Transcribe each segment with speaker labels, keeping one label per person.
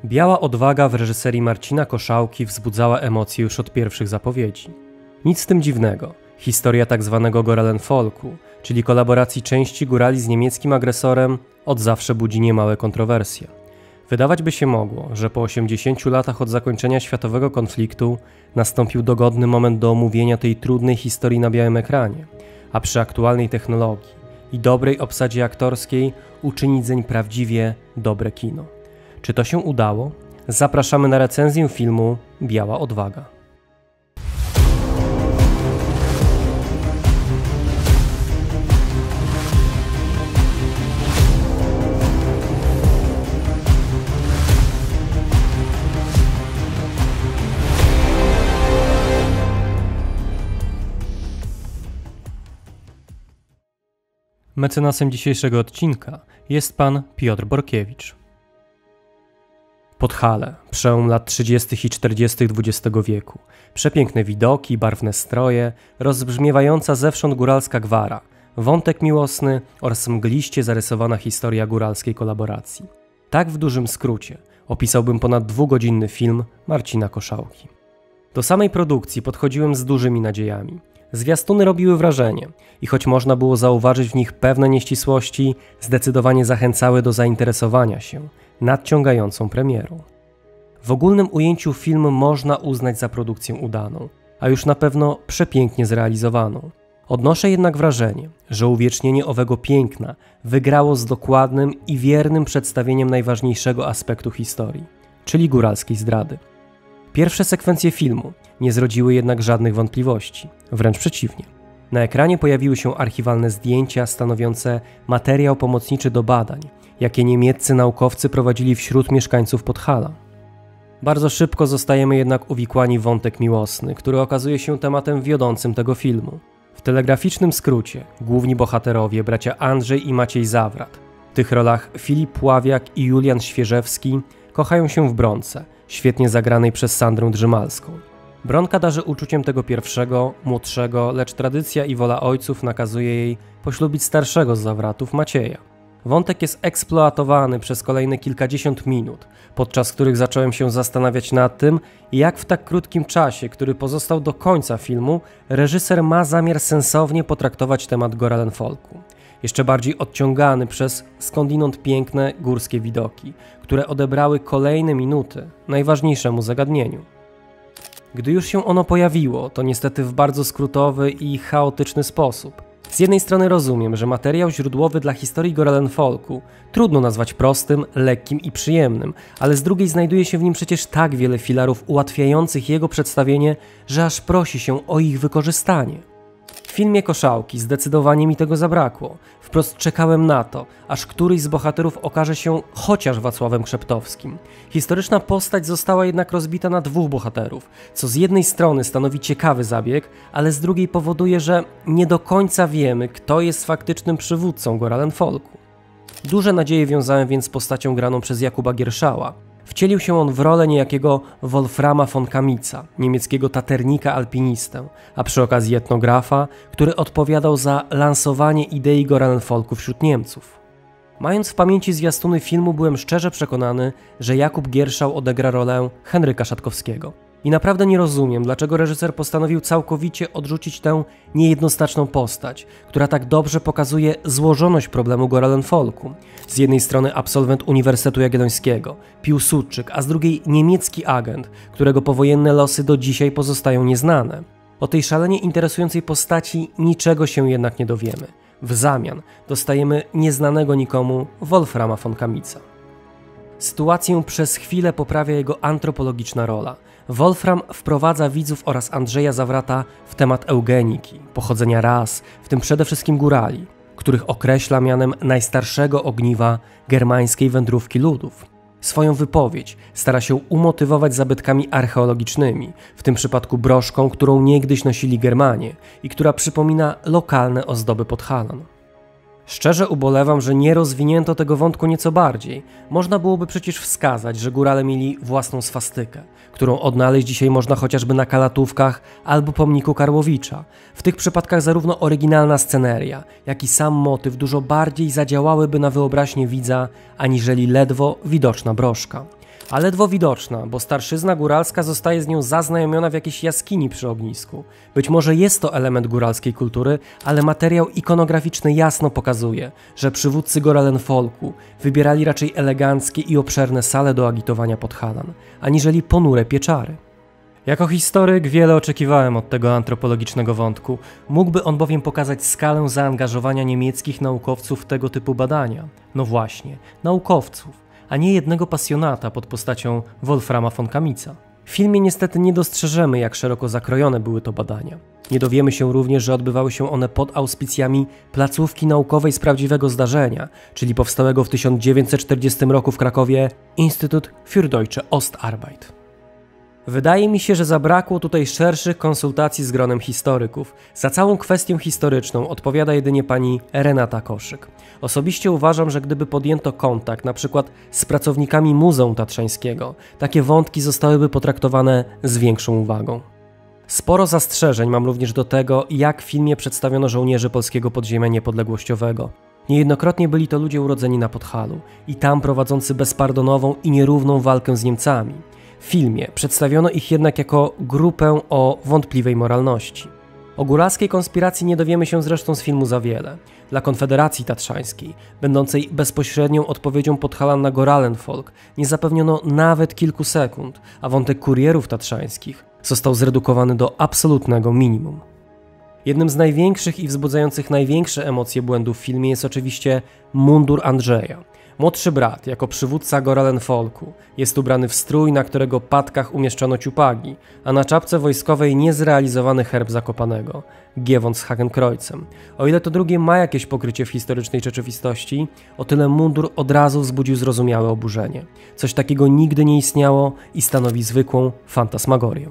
Speaker 1: Biała odwaga w reżyserii Marcina Koszałki wzbudzała emocje już od pierwszych zapowiedzi. Nic z tym dziwnego. Historia tzw. Goralenfolku, czyli kolaboracji części górali z niemieckim agresorem, od zawsze budzi niemałe kontrowersje. Wydawać by się mogło, że po 80 latach od zakończenia światowego konfliktu nastąpił dogodny moment do omówienia tej trudnej historii na białym ekranie, a przy aktualnej technologii i dobrej obsadzie aktorskiej uczynić zeń prawdziwie dobre kino. Czy to się udało? Zapraszamy na recenzję filmu Biała odwaga. Mecenasem dzisiejszego odcinka jest pan Piotr Borkiewicz. Podhale, przełom lat 30. i 40. XX wieku. Przepiękne widoki, barwne stroje, rozbrzmiewająca zewsząd góralska gwara, wątek miłosny oraz mgliście zarysowana historia góralskiej kolaboracji. Tak w dużym skrócie opisałbym ponad dwugodzinny film Marcina Koszałki. Do samej produkcji podchodziłem z dużymi nadziejami. Zwiastuny robiły wrażenie i choć można było zauważyć w nich pewne nieścisłości, zdecydowanie zachęcały do zainteresowania się nadciągającą premierą. W ogólnym ujęciu film można uznać za produkcję udaną, a już na pewno przepięknie zrealizowaną. Odnoszę jednak wrażenie, że uwiecznienie owego piękna wygrało z dokładnym i wiernym przedstawieniem najważniejszego aspektu historii, czyli góralskiej zdrady. Pierwsze sekwencje filmu nie zrodziły jednak żadnych wątpliwości, wręcz przeciwnie. Na ekranie pojawiły się archiwalne zdjęcia stanowiące materiał pomocniczy do badań, jakie niemieccy naukowcy prowadzili wśród mieszkańców Podhala. Bardzo szybko zostajemy jednak uwikłani w wątek miłosny, który okazuje się tematem wiodącym tego filmu. W telegraficznym skrócie główni bohaterowie, bracia Andrzej i Maciej Zawrat, w tych rolach Filip Ławiak i Julian Świeżewski, kochają się w Bronce, świetnie zagranej przez Sandrę Drzymalską. Bronka darzy uczuciem tego pierwszego, młodszego, lecz tradycja i wola ojców nakazuje jej poślubić starszego z Zawratów, Macieja. Wątek jest eksploatowany przez kolejne kilkadziesiąt minut, podczas których zacząłem się zastanawiać nad tym, jak w tak krótkim czasie, który pozostał do końca filmu, reżyser ma zamiar sensownie potraktować temat Goralenfolku. Jeszcze bardziej odciągany przez skądinąd piękne górskie widoki, które odebrały kolejne minuty najważniejszemu zagadnieniu. Gdy już się ono pojawiło, to niestety w bardzo skrótowy i chaotyczny sposób. Z jednej strony rozumiem, że materiał źródłowy dla historii Goralenfolku trudno nazwać prostym, lekkim i przyjemnym, ale z drugiej znajduje się w nim przecież tak wiele filarów ułatwiających jego przedstawienie, że aż prosi się o ich wykorzystanie. W filmie Koszałki zdecydowanie mi tego zabrakło. Wprost czekałem na to, aż któryś z bohaterów okaże się chociaż Wacławem Krzeptowskim. Historyczna postać została jednak rozbita na dwóch bohaterów, co z jednej strony stanowi ciekawy zabieg, ale z drugiej powoduje, że nie do końca wiemy, kto jest faktycznym przywódcą Goralenfolku. Duże nadzieje wiązałem więc z postacią graną przez Jakuba Gierszała. Wcielił się on w rolę niejakiego Wolframa von Kamica, niemieckiego taternika alpinistę, a przy okazji etnografa, który odpowiadał za lansowanie idei Goralenfolku wśród Niemców. Mając w pamięci zwiastuny filmu, byłem szczerze przekonany, że Jakub Gierszał odegra rolę Henryka Szatkowskiego. I naprawdę nie rozumiem, dlaczego reżyser postanowił całkowicie odrzucić tę niejednoznaczną postać, która tak dobrze pokazuje złożoność problemu Goralenfolku. Z jednej strony absolwent Uniwersytetu Jagiellońskiego, Piłsudczyk, a z drugiej niemiecki agent, którego powojenne losy do dzisiaj pozostają nieznane. O tej szalenie interesującej postaci niczego się jednak nie dowiemy. W zamian dostajemy nieznanego nikomu Wolframa von Kamica. Sytuację przez chwilę poprawia jego antropologiczna rola. Wolfram wprowadza widzów oraz Andrzeja Zawrata w temat eugeniki, pochodzenia ras, w tym przede wszystkim górali, których określa mianem najstarszego ogniwa germańskiej wędrówki ludów. Swoją wypowiedź stara się umotywować zabytkami archeologicznymi, w tym przypadku broszką, którą niegdyś nosili Germanie i która przypomina lokalne ozdoby Podhalan. Szczerze ubolewam, że nie rozwinięto tego wątku nieco bardziej. Można byłoby przecież wskazać, że górale mieli własną swastykę, którą odnaleźć dzisiaj można chociażby na kalatówkach albo pomniku Karłowicza. W tych przypadkach zarówno oryginalna sceneria, jak i sam motyw dużo bardziej zadziałałyby na wyobraźnię widza, aniżeli ledwo widoczna broszka. a ledwo widoczna, bo starszyzna góralska zostaje z nią zaznajomiona w jakiejś jaskini przy ognisku. Być może jest to element góralskiej kultury, ale materiał ikonograficzny jasno pokazuje, że przywódcy Góralen folku wybierali raczej eleganckie i obszerne sale do agitowania Podhalan, aniżeli ponure pieczary. Jako historyk wiele oczekiwałem od tego antropologicznego wątku. Mógłby on bowiem pokazać skalę zaangażowania niemieckich naukowców w tego typu badania. No właśnie, naukowców, a nie jednego pasjonata pod postacią Wolframa von Kamica. W filmie niestety nie dostrzeżemy, jak szeroko zakrojone były to badania. Nie dowiemy się również, że odbywały się one pod auspicjami placówki naukowej z prawdziwego zdarzenia, czyli powstałego w 1940 roku w Krakowie Instytut für Deutsche Ostarbeit. Wydaje mi się, że zabrakło tutaj szerszych konsultacji z gronem historyków. Za całą kwestię historyczną odpowiada jedynie pani Renata Koszyk. Osobiście uważam, że gdyby podjęto kontakt np. z pracownikami Muzeum Tatrzańskiego, takie wątki zostałyby potraktowane z większą uwagą. Sporo zastrzeżeń mam również do tego, jak w filmie przedstawiono żołnierzy polskiego podziemia niepodległościowego. Niejednokrotnie byli to ludzie urodzeni na Podhalu i tam prowadzący bezpardonową i nierówną walkę z Niemcami. W filmie przedstawiono ich jednak jako grupę o wątpliwej moralności. O góralskiej konspiracji nie dowiemy się zresztą z filmu za wiele. Dla Konfederacji Tatrzańskiej, będącej bezpośrednią odpowiedzią Podhalan na Goralenfolk, nie zapewniono nawet kilku sekund, a wątek kurierów tatrzańskich został zredukowany do absolutnego minimum. Jednym z największych i wzbudzających największe emocje błędów w filmie jest oczywiście mundur Andrzeja. Młodszy brat, jako przywódca Goralenfolku, jest ubrany w strój, na którego patkach umieszczono ciupagi, a na czapce wojskowej niezrealizowany herb Zakopanego, giewont z Hakenkreuzem. O ile to drugie ma jakieś pokrycie w historycznej rzeczywistości, o tyle mundur od razu wzbudził zrozumiałe oburzenie. Coś takiego nigdy nie istniało i stanowi zwykłą fantasmagorię.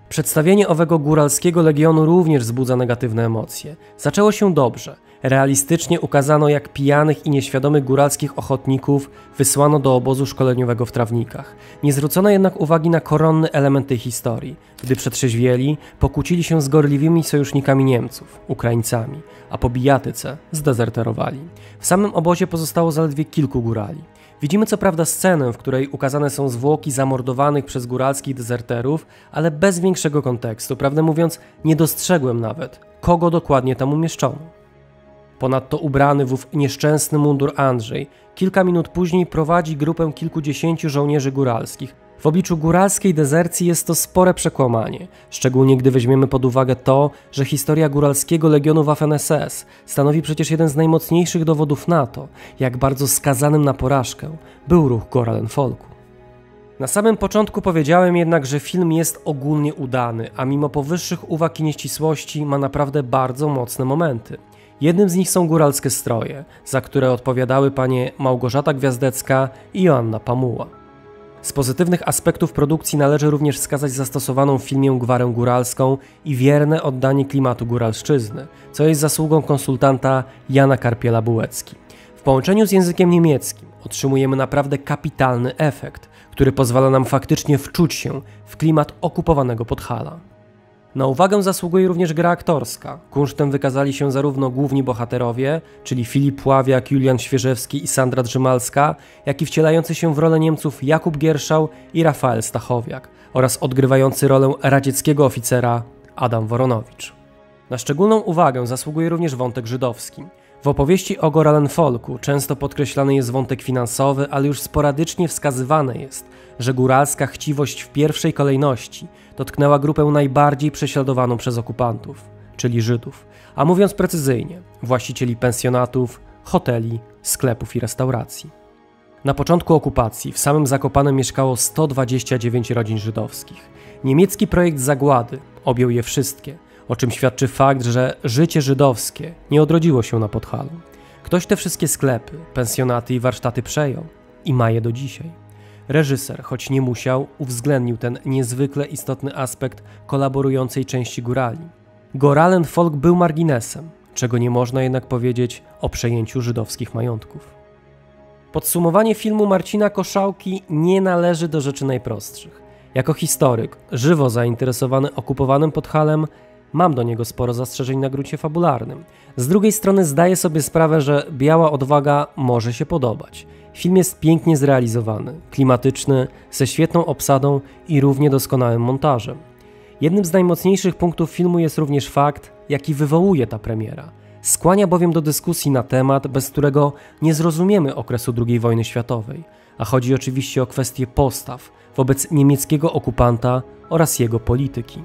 Speaker 1: Przedstawienie owego góralskiego legionu również wzbudza negatywne emocje. Zaczęło się dobrze. Realistycznie ukazano, jak pijanych i nieświadomych góralskich ochotników wysłano do obozu szkoleniowego w Trawnikach. Nie zwrócono jednak uwagi na koronny element tej historii. Gdy przetrzeźwieli, pokłócili się z gorliwymi sojusznikami Niemców, Ukraińcami, a po bijatyce zdezerterowali. W samym obozie pozostało zaledwie kilku górali. Widzimy co prawda scenę, w której ukazane są zwłoki zamordowanych przez góralskich dezerterów, ale bez większego kontekstu. Prawdę mówiąc, nie dostrzegłem nawet, kogo dokładnie tam umieszczono. Ponadto ubrany w ów nieszczęsny mundur Andrzej kilka minut później prowadzi grupę kilkudziesięciu żołnierzy góralskich. W obliczu góralskiej dezercji jest to spore przekłamanie, szczególnie gdy weźmiemy pod uwagę to, że historia góralskiego legionu Waffen-SS stanowi przecież jeden z najmocniejszych dowodów na to, jak bardzo skazanym na porażkę był ruch Goralenfolku. Na samym początku powiedziałem jednak, że film jest ogólnie udany, a mimo powyższych uwag i nieścisłości ma naprawdę bardzo mocne momenty. Jednym z nich są góralskie stroje, za które odpowiadały panie Małgorzata Gwiazdecka i Joanna Pamuła. Z pozytywnych aspektów produkcji należy również wskazać zastosowaną w filmie gwarę góralską i wierne oddanie klimatu góralszczyzny, co jest zasługą konsultanta Jana Karpiela-Bułecki. W połączeniu z językiem niemieckim otrzymujemy naprawdę kapitalny efekt, który pozwala nam faktycznie wczuć się w klimat okupowanego Podhala. Na uwagę zasługuje również gra aktorska. Kunsztem wykazali się zarówno główni bohaterowie, czyli Filip Ławiak, Julian Świeżewski i Sandra Drzymalska, jak i wcielający się w rolę Niemców Jakub Gierszał i Rafael Stachowiak oraz odgrywający rolę radzieckiego oficera Adam Woronowicz. Na szczególną uwagę zasługuje również wątek żydowski. W opowieści o Goralenfolku często podkreślany jest wątek finansowy, ale już sporadycznie wskazywane jest, że góralska chciwość w pierwszej kolejności dotknęła grupę najbardziej prześladowaną przez okupantów, czyli Żydów, a mówiąc precyzyjnie, właścicieli pensjonatów, hoteli, sklepów i restauracji. Na początku okupacji w samym Zakopanem mieszkało 129 rodzin żydowskich. Niemiecki projekt zagłady objął je wszystkie, o czym świadczy fakt, że życie żydowskie nie odrodziło się na Podhalu. Ktoś te wszystkie sklepy, pensjonaty i warsztaty przejął i ma je do dzisiaj. Reżyser, choć nie musiał, uwzględnił ten niezwykle istotny aspekt kolaborującej części górali. Goralenfolk był marginesem, czego nie można jednak powiedzieć o przejęciu żydowskich majątków. Podsumowanie filmu Marcina Koszałki nie należy do rzeczy najprostszych. Jako historyk, żywo zainteresowany okupowanym Podhalem, mam do niego sporo zastrzeżeń na gruncie fabularnym. Z drugiej strony zdaję sobie sprawę, że Biała Odwaga może się podobać. Film jest pięknie zrealizowany, klimatyczny, ze świetną obsadą i równie doskonałym montażem. Jednym z najmocniejszych punktów filmu jest również fakt, jaki wywołuje ta premiera. Skłania bowiem do dyskusji na temat, bez którego nie zrozumiemy okresu II wojny światowej, a chodzi oczywiście o kwestię postaw wobec niemieckiego okupanta oraz jego polityki.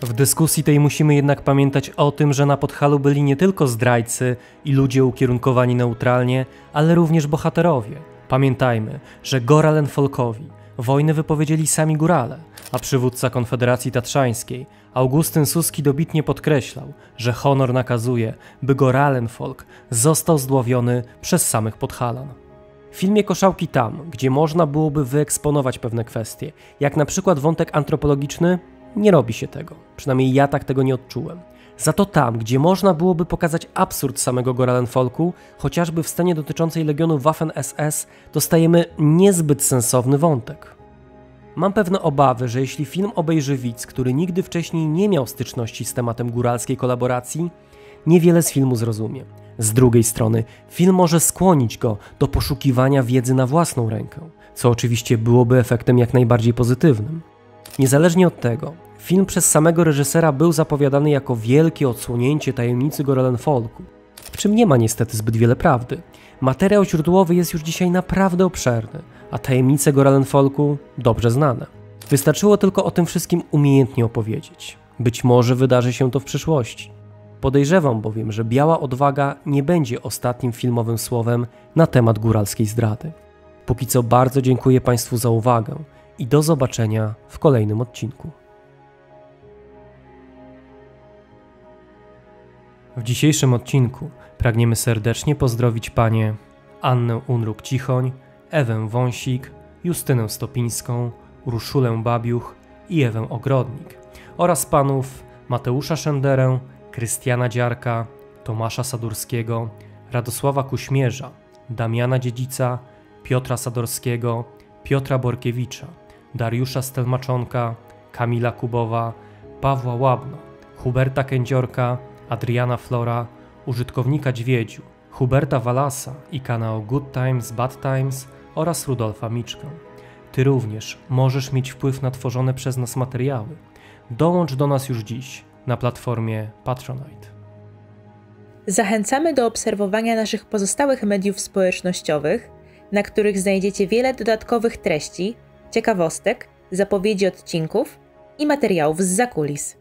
Speaker 1: W dyskusji tej musimy jednak pamiętać o tym, że na Podhalu byli nie tylko zdrajcy i ludzie ukierunkowani neutralnie, ale również bohaterowie. Pamiętajmy, że Goralenfolkowi wojnę wypowiedzieli sami górale, a przywódca Konfederacji Tatrzańskiej, Augustyn Suski, dobitnie podkreślał, że honor nakazuje, by Goralenfolk został zdławiony przez samych Podhalan. W filmie Koszałki tam, gdzie można byłoby wyeksponować pewne kwestie, jak na przykład wątek antropologiczny, nie robi się tego. Przynajmniej ja tak tego nie odczułem. Za to tam, gdzie można byłoby pokazać absurd samego Goralenfolku, chociażby w scenie dotyczącej Legionu Waffen-SS, dostajemy niezbyt sensowny wątek. Mam pewne obawy, że jeśli film obejrzy widz, który nigdy wcześniej nie miał styczności z tematem góralskiej kolaboracji, niewiele z filmu zrozumie. Z drugiej strony, film może skłonić go do poszukiwania wiedzy na własną rękę, co oczywiście byłoby efektem jak najbardziej pozytywnym. Niezależnie od tego, film przez samego reżysera był zapowiadany jako wielkie odsłonięcie tajemnicy Goralenfolku, w czym nie ma niestety zbyt wiele prawdy. Materiał źródłowy jest już dzisiaj naprawdę obszerny, a tajemnice Goralenfolku dobrze znane. Wystarczyło tylko o tym wszystkim umiejętnie opowiedzieć. Być może wydarzy się to w przyszłości. Podejrzewam bowiem, że Biała Odwaga nie będzie ostatnim filmowym słowem na temat góralskiej zdrady. Póki co bardzo dziękuję Państwu za uwagę i do zobaczenia w kolejnym odcinku. W dzisiejszym odcinku pragniemy serdecznie pozdrowić panie Annę Unruk-Cichoń, Ewę Wąsik, Justynę Stopińską, Urszulę Babiuch i Ewę Ogrodnik oraz panów Mateusza Szenderę, Krystiana Dziarka, Tomasza Sadurskiego, Radosława Kuśmierza, Damiana Dziedzica, Piotra Sadorskiego, Piotra Borkiewicza, Dariusza Stelmaczonka, Kamila Kubowa, Pawła Łabno, Huberta Kędziorka, Adriana Flora, użytkownika Dźwiedziu, Huberta Walasa i kanał Good Times, Bad Times oraz Rudolfa Miczkę. Ty również możesz mieć wpływ na tworzone przez nas materiały. Dołącz do nas już dziś na platformie Patronite.
Speaker 2: Zachęcamy do obserwowania naszych pozostałych mediów społecznościowych, na których znajdziecie wiele dodatkowych treści, ciekawostek, zapowiedzi odcinków i materiałów zza kulis.